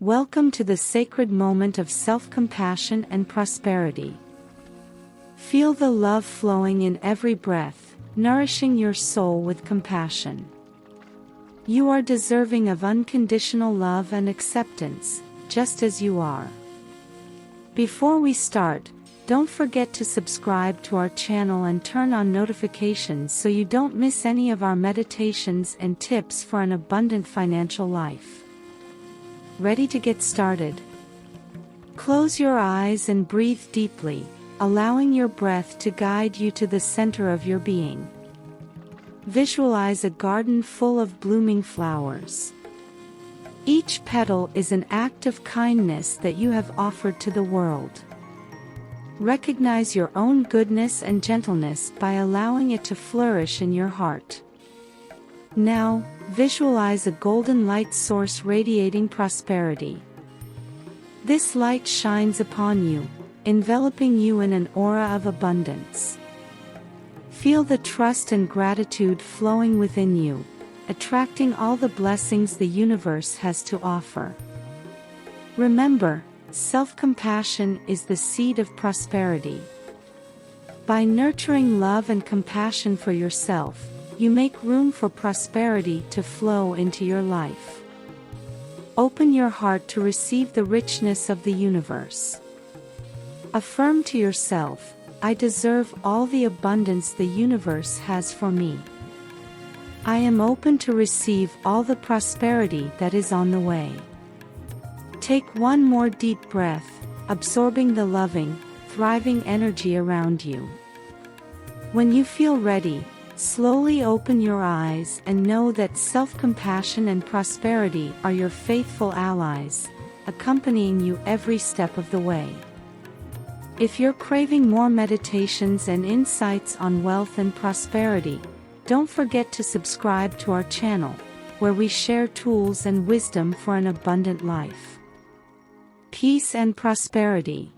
Welcome to the sacred moment of self-compassion and prosperity. Feel the love flowing in every breath, nourishing your soul with compassion. You are deserving of unconditional love and acceptance, just as you are. Before we start, don't forget to subscribe to our channel and turn on notifications so you don't miss any of our meditations and tips for an abundant financial life. Ready to get started? Close your eyes and breathe deeply, allowing your breath to guide you to the center of your being. Visualize a garden full of blooming flowers. Each petal is an act of kindness that you have offered to the world. Recognize your own goodness and gentleness by allowing it to flourish in your heart. Now, visualize a golden light source radiating prosperity. This light shines upon you, enveloping you in an aura of abundance. Feel the trust and gratitude flowing within you, attracting all the blessings the universe has to offer. Remember, self-compassion is the seed of prosperity. By nurturing love and compassion for yourself, you make room for prosperity to flow into your life. Open your heart to receive the richness of the universe. Affirm to yourself, I deserve all the abundance the universe has for me. I am open to receive all the prosperity that is on the way. Take one more deep breath, absorbing the loving, thriving energy around you. When you feel ready, slowly open your eyes and know that self-compassion and prosperity are your faithful allies, accompanying you every step of the way. If you're craving more meditations and insights on wealth and prosperity, don't forget to subscribe to our channel, where we share tools and wisdom for an abundant life. Peace and prosperity.